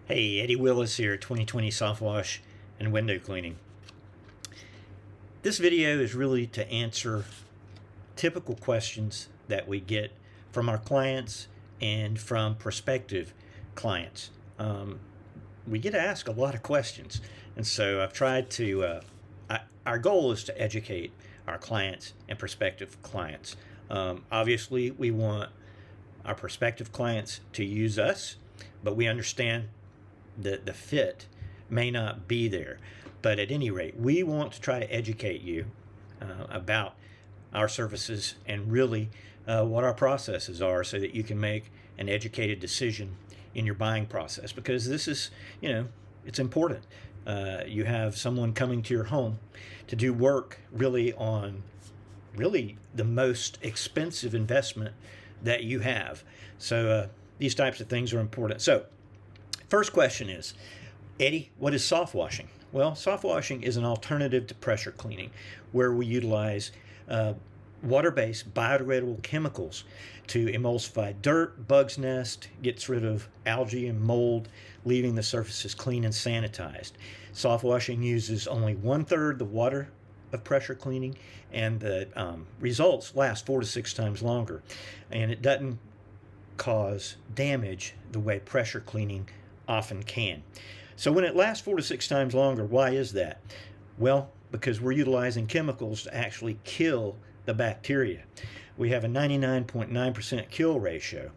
Hey, Eddie Willis here, 2020 Soft Wash and Window Cleaning. This video is really to answer typical questions that we get from our clients and from prospective clients. We get asked a lot of questions, and so I've tried to, our goal is to educate our clients and prospective clients. Obviously, we want our prospective clients to use us, but we understand the fit may not be there. But at any rate, we want to try to educate you about our services and really what our processes are so that you can make an educated decision in your buying process, because this is, it's important. You have someone coming to your home to do work really on the most expensive investment that you have. So these types of things are important. So first question is, Eddie, what is soft washing? Well, soft washing is an alternative to pressure cleaning where we utilize water-based biodegradable chemicals to emulsify dirt, bugs nest, gets rid of algae and mold, leaving the surfaces clean and sanitized. Soft washing uses only 1/3 the water of pressure cleaning, and the results last 4 to 6 times longer, and it doesn't cause damage the way pressure cleaning often can. So when it lasts 4 to 6 times longer, why is that? Well, because we're utilizing chemicals to actually kill the bacteria. We have a 99.9% kill ratio.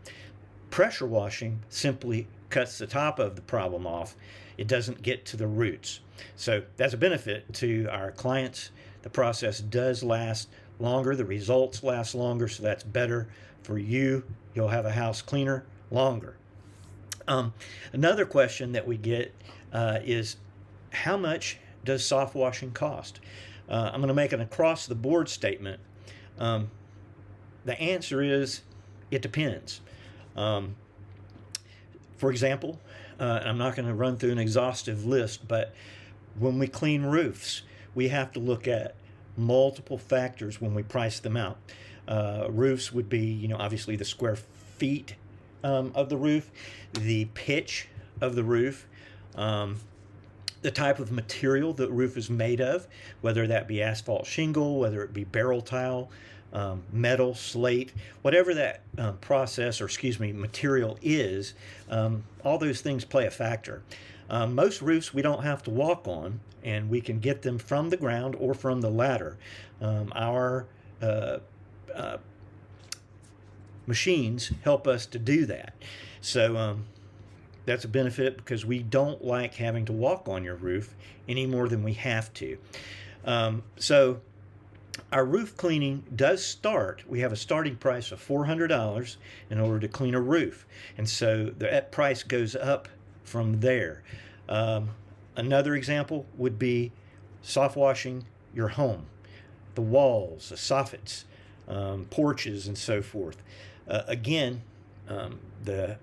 Pressure washing simply cuts the top of the problem off. It doesn't get to the roots. So that's a benefit to our clients. The process does last longer. The results last longer, so that's better for you. You'll have a house cleaner longer. Another question that we get is, how much does soft washing cost? I'm going to make an across-the-board statement. The answer is, it depends. For example, I'm not going to run through an exhaustive list, but when we clean roofs, we have to look at multiple factors when we price them out. Roofs would be, obviously the square feet of the roof, the pitch of the roof, the type of material the roof is made of, whether that be asphalt shingle, whether it be barrel tile, metal, slate, whatever that material is, all those things play a factor. Most roofs we don't have to walk on, and we can get them from the ground or from the ladder. Our machines help us to do that. So that's a benefit, because we don't like having to walk on your roof any more than we have to. So our roof cleaning does start, we have a starting price of $400 in order to clean a roof. And so that price goes up from there. Another example would be soft washing your home, the walls, the soffits, porches, and so forth. Again, the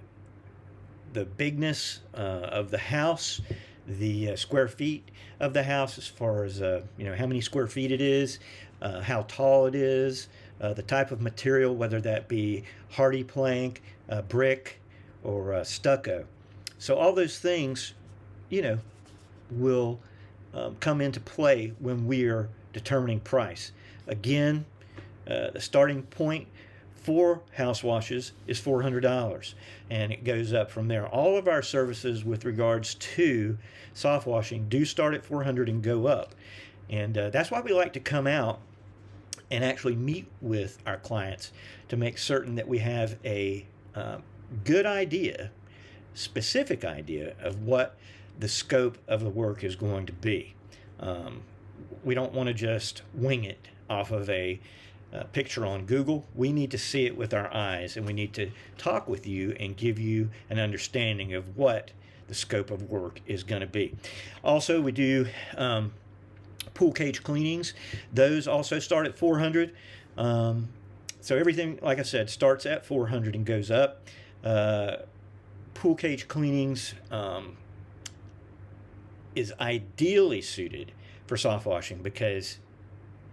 bigness of the house, the square feet of the house, as far as how many square feet it is, how tall it is, the type of material, whether that be hardy plank, brick, or stucco. So all those things, will come into play when we are determining price. Again, the starting point for house washes is $400, and it goes up from there. All of our services with regards to soft washing do start at $400 and go up, and that's why we like to come out and actually meet with our clients to make certain that we have a good idea, specific idea of what the scope of the work is going to be. We don't want to just wing it off of a picture on Google. We need to see it with our eyes, and we need to talk with you and give you an understanding of what the scope of work is going to be. Also, we do pool cage cleanings. Those also start at $400. So everything, like I said, starts at $400 and goes up. Pool cage cleanings is ideally suited for soft washing, because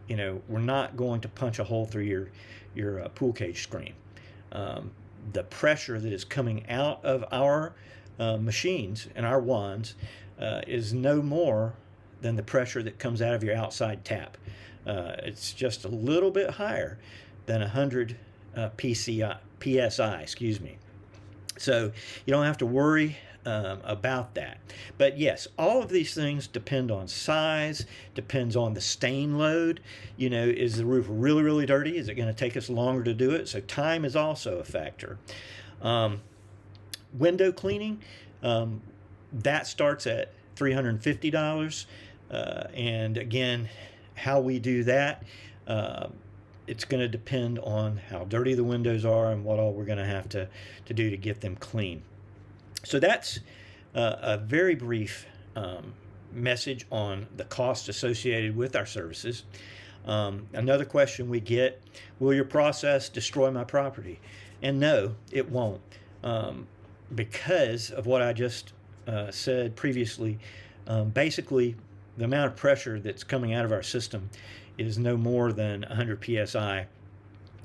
we're not going to punch a hole through your pool cage screen. The pressure that is coming out of our machines and our wands is no more than the pressure that comes out of your outside tap. It's just a little bit higher than 100 PSI, excuse me. So you don't have to worry about that. But yes, all of these things depend on size, depends on the stain load. You know, is the roof really, really dirty? Is it going to take us longer to do it? So time is also a factor. Window cleaning, that starts at $350. And again, how we do that, it's going to depend on how dirty the windows are and what all we're going to have to do to get them clean. So that's a very brief message on the cost associated with our services. Another question we get, will your process destroy my property? And no, it won't. Because of what I just said previously, basically the amount of pressure that's coming out of our system is no more than 100 PSI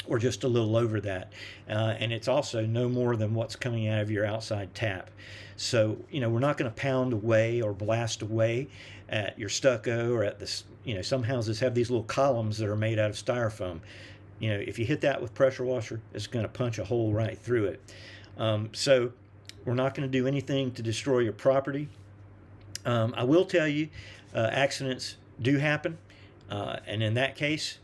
or just a little over that. And it's also no more than what's coming out of your outside tap. So, you know, we're not going to pound away or blast away at your stucco or at this, you know, some houses have these little columns that are made out of styrofoam. You know, if you hit that with pressure washer, it's going to punch a hole right through it. So we're not going to do anything to destroy your property. I will tell you, accidents do happen. And in that case,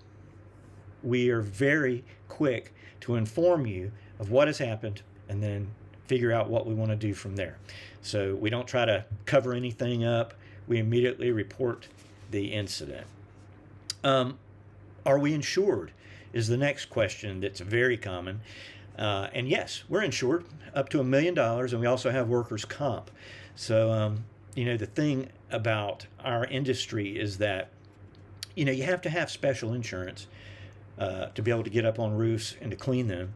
we are very quick to inform you of what has happened and then figure out what we want to do from there. So we don't try to cover anything up. We immediately report the incident. Are we insured is the next question that's very common. And yes, we're insured up to $1 million, and we also have workers' comp. So, you know, the thing about our industry is that, you know, you have to have special insurance to be able to get up on roofs and to clean them.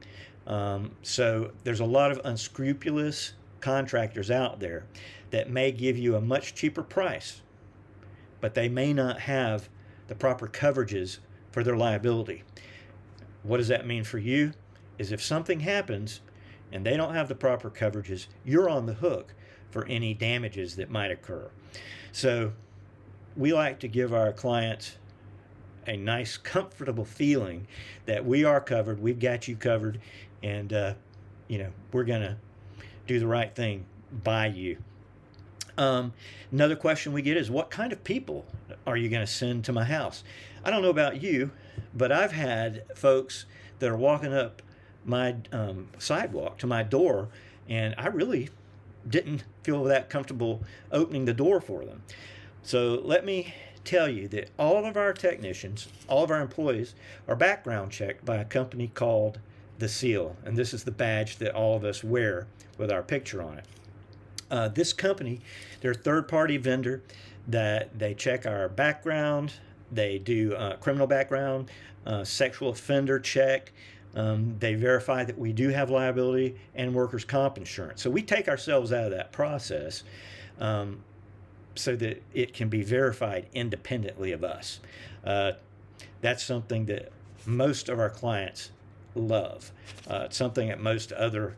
So there's a lot of unscrupulous contractors out there that may give you a much cheaper price, but they may not have the proper coverages for their liability. What does that mean for you? Is if something happens and they don't have the proper coverages, you're on the hook for any damages that might occur. So we like to give our clients a nice, comfortable feeling that we are covered, we've got you covered, and you know, we're going to do the right thing by you. Another question we get is, what kind of people are you going to send to my house? I don't know about you, but I've had folks that are walking up my sidewalk to my door, and I really didn't feel that comfortable opening the door for them. So let me tell you that all of our technicians, all of our employees are background checked by a company called The Seal, and this is the badge that all of us wear with our picture on it. This company, they're a third-party vendor that they check our background, they do criminal background, sexual offender check, they verify that we do have liability and workers' comp insurance. So we take ourselves out of that process so that it can be verified independently of us. That's something that most of our clients love. It's something that most other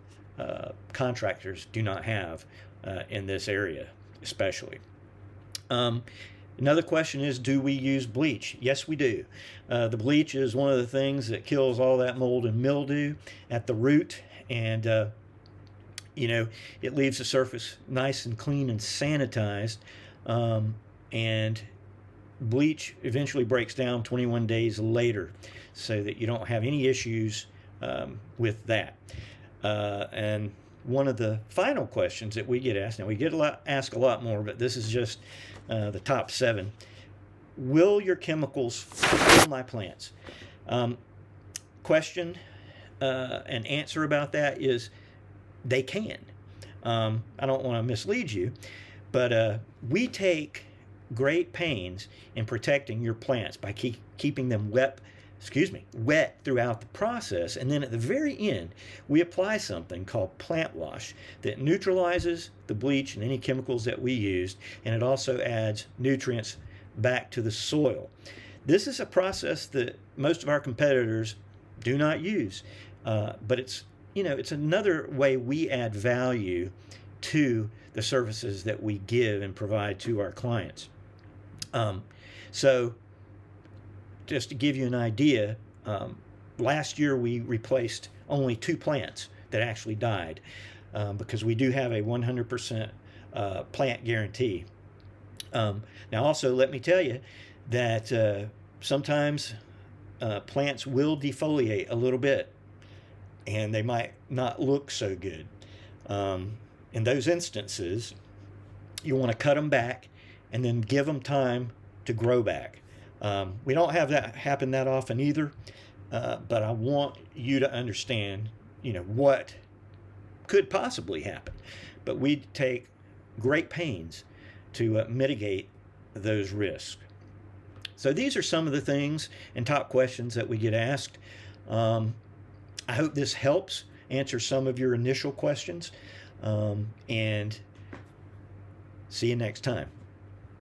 contractors do not have in this area, especially. Another question is, do we use bleach? Yes, we do. The bleach is one of the things that kills all that mold and mildew at the root, and you know, it leaves the surface nice and clean and sanitized. And bleach eventually breaks down 21 days later, so that you don't have any issues with that. And one of the final questions that we get asked, now we get asked a lot more, but this is just the top 7. Will your chemicals kill my plants? Question and answer about that is they can. I don't want to mislead you, but we take great pains in protecting your plants by keeping them wet throughout the process. And then at the very end, we apply something called plant wash that neutralizes the bleach and any chemicals that we used, and it also adds nutrients back to the soil. This is a process that most of our competitors do not use, but it's, you know, it's another way we add value to the services that we give and provide to our clients. So just to give you an idea, last year we replaced only 2 plants that actually died because we do have a 100% plant guarantee. Now also let me tell you that sometimes plants will defoliate a little bit and they might not look so good. In those instances, you want to cut them back and then give them time to grow back. We don't have that happen that often either, but I want you to understand, what could possibly happen. But we take great pains to mitigate those risks. So these are some of the things and top questions that we get asked. I hope this helps answer some of your initial questions, and see you next time.